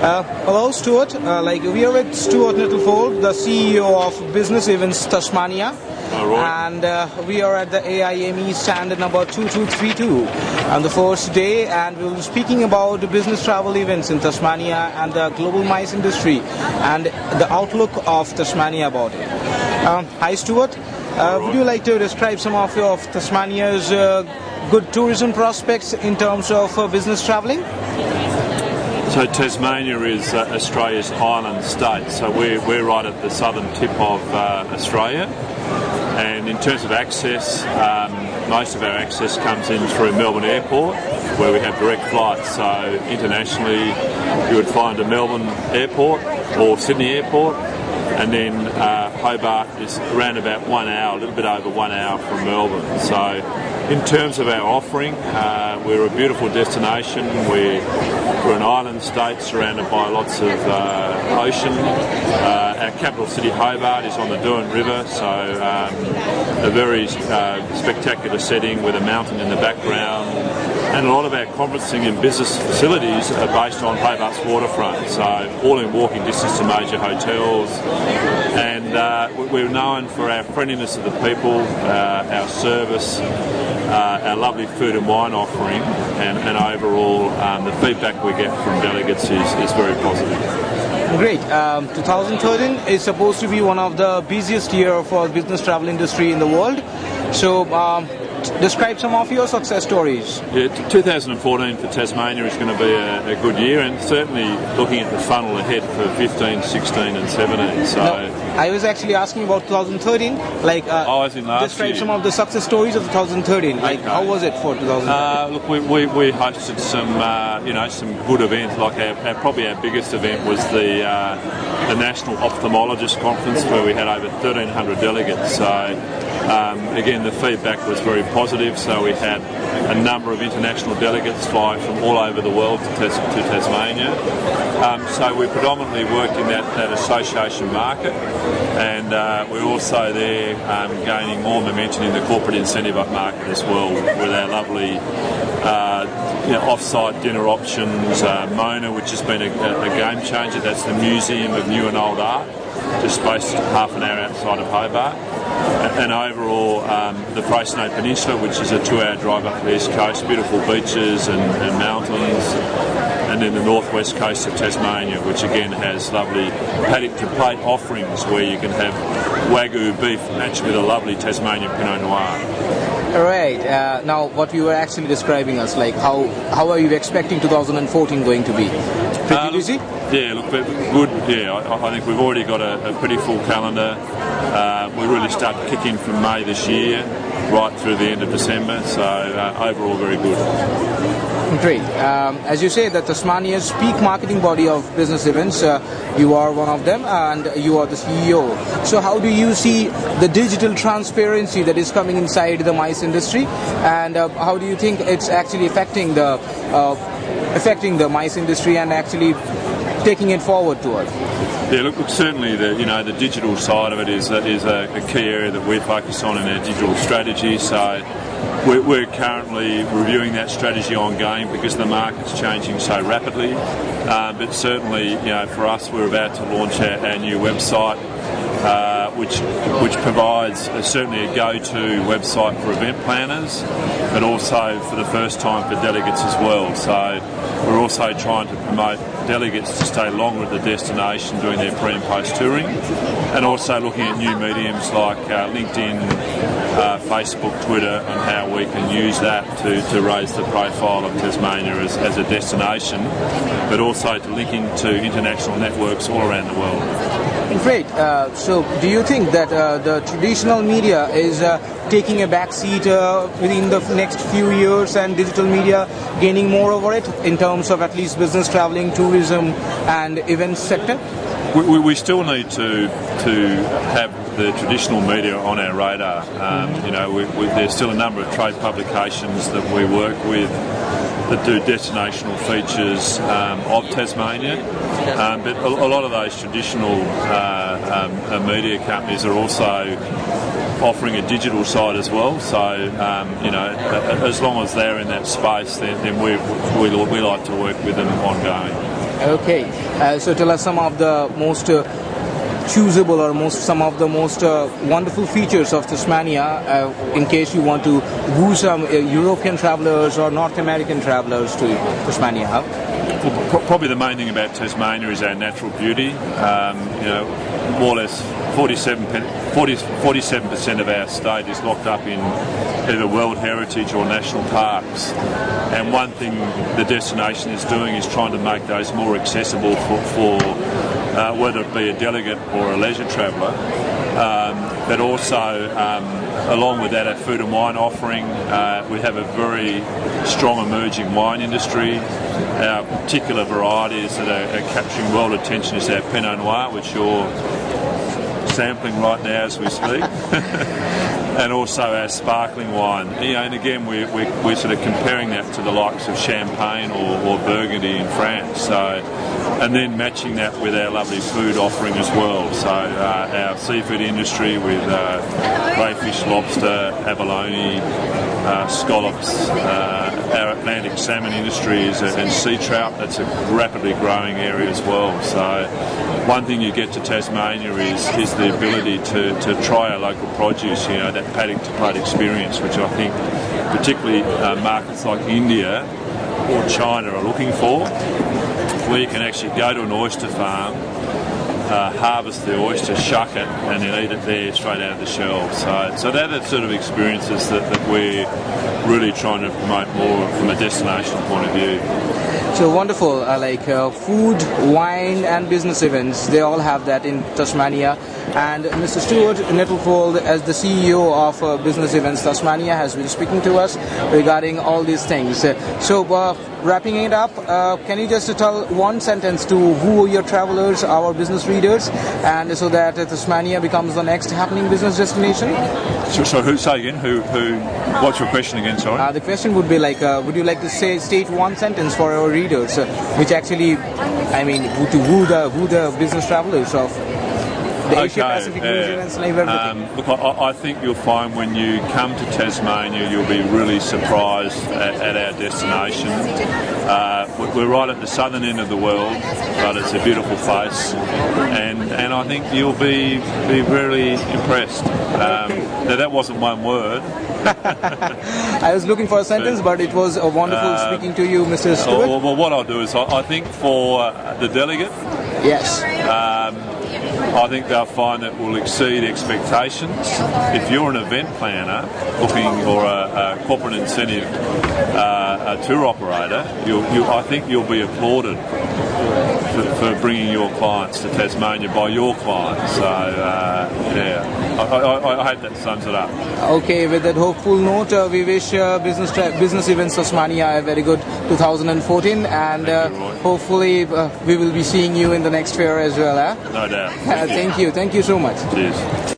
Hello, Stuart. We are with Stuart Nettlefold, the CEO of Business Events Tasmania. And we are at the AIME stand number 2232 on the first day, and we'll be speaking about the business travel events in Tasmania and the global MICE industry and the outlook of Tasmania about it. Hi, Stuart. Would you like to describe some of Tasmania's good tourism prospects in terms of business travelling? So Tasmania is Australia's island state, so we're right at the southern tip of Australia, and in terms of access, most of our access comes in through Melbourne Airport, where we have direct flights. So internationally you would find a Melbourne Airport or Sydney Airport, and then Hobart is around about 1 hour, a little bit over 1 hour from Melbourne. So in terms of our offering, we're a beautiful destination. We're an island state surrounded by lots of ocean. Our capital city Hobart is on the Derwent River, so a very spectacular setting with a mountain in the background. And a lot of our conferencing and business facilities are based on Hobart's waterfront, so all in walking distance to major hotels. And we're known for our friendliness of the people, our service, our lovely food and wine offering, and overall the feedback we get from delegates is very positive. Great. 2013 is supposed to be one of the busiest year for the business travel industry in the world. So describe some of your success stories. Yeah, 2014 for Tasmania is going to be a good year, and certainly looking at the funnel ahead for 15, 16 and 17. So I was actually asking about 2013, describe some of the success stories of 2013. How was it for 2013? Look, we hosted some good events. Like probably our biggest event was the National Ophthalmologist Conference, where we had over 1,300 delegates. So again, the feedback was very positive. So we had a number of international delegates fly from all over the world to Tasmania. So we predominantly worked in that association market, and we're also there gaining more momentum in the corporate incentive market as well, with our lovely Offsite dinner options, Mona, which has been a game changer. That's the Museum of New and Old Art, just based half an hour outside of Hobart. And overall, the Freycinet Peninsula, which is a 2-hour drive up the east coast, beautiful beaches and mountains, and then the northwest coast of Tasmania, which again has lovely paddock to plate offerings where you can have Wagyu beef matched with a lovely Tasmanian Pinot Noir. Right. Now, what you were actually describing us, how are you expecting 2014 going to be? Pretty busy? Yeah, look, good. Yeah, I think we've already got a pretty full calendar. We really start kicking from May this year, right through the end of December. So overall, very good. Great. As you say, that Tasmania's peak marketing body of business events, you are one of them, and you are the CEO. So how do you see the digital transparency that is coming inside the MICE industry, and how do you think it's actually affecting the MICE industry and actually taking it forward towards? Yeah, look, certainly the digital side of it is a key area that we focus on in our digital strategy. So we're currently reviewing that strategy ongoing because the market's changing so rapidly. But certainly, for us, we're about to launch our new website, which provides certainly a go-to website for event planners, but also for the first time for delegates as well. So we're also trying to promote delegates to stay longer at the destination doing their pre and post touring, and also looking at new mediums like LinkedIn, Facebook, Twitter, and how we can use that to raise the profile of Tasmania as a destination, but also to link into international networks all around the world. Great. So do you think that the traditional media is taking a back seat within the next few years, and digital media gaining more over it in terms of at least business traveling, tourism and events sector? We still need to have the traditional media on our radar. There's still a number of trade publications that we work with that do destinational features of Tasmania, but a lot of those traditional media companies are also offering a digital side as well. So as long as they're in that space, then we like to work with them ongoing. Okay, so tell us some of the most choosable or some of the most wonderful features of Tasmania in case you want to woo some European travelers or North American travelers to Tasmania. Well, probably the main thing about Tasmania is our natural beauty. More or less 47% of our state is locked up in either World Heritage or national parks. And one thing the destination is doing is trying to make those more accessible for whether it be a delegate or a leisure traveller. But also, along with that, our food and wine offering, we have a very strong emerging wine industry. Our particular varieties that are capturing world attention is our Pinot Noir, which you're sampling right now as we speak, and also our sparkling wine. And again, we're sort of comparing that to the likes of Champagne or Burgundy in France. So, and then matching that with our lovely food offering as well. So our seafood industry with crayfish, lobster, abalone, scallops, our Atlantic salmon industries and sea trout, that's a rapidly growing area as well. So one thing you get to Tasmania is the ability to try our local produce, that paddock to plate experience, which I think particularly markets like India or China are looking for, where you can actually go to an oyster farm, harvest the oyster, shuck it, and then eat it there straight out of the shell. So they're the sort of experiences that we're really trying to promote more from a destination point of view. So wonderful, food, wine and business events, they all have that in Tasmania. And Mr. Stuart Nettlefold, as the CEO of Business Events Tasmania, has been speaking to us regarding all these things. So wrapping it up, can you just tell one sentence to woo your travelers, our business readers, and so that Tasmania becomes the next happening business destination? So who, say again, what's your question again, sorry? The question would be would you like to state one sentence for our readers, which actually, to woo the business travelers of the Asia Pacific, New Zealand, everything. Look, I think you'll find when you come to Tasmania, you'll be really surprised at our destination. We're right at the southern end of the world, but it's a beautiful place, and I think you'll be really impressed. Now that wasn't one word. I was looking for a sentence, but it was wonderful speaking to you, Mr. Stuart. Well, what I'll do is I think for the delegate, yes. I think they'll find that will exceed expectations. If you're an event planner looking or a corporate incentive a tour operator, I think you'll be applauded for bringing your clients to Tasmania by your clients. So I hope that sums it up. Okay, with that hopeful note, we wish Business Events Tasmania a very good 2014, and hopefully we will be seeing you in the next fair as well. No doubt. Thank you so much. Cheers.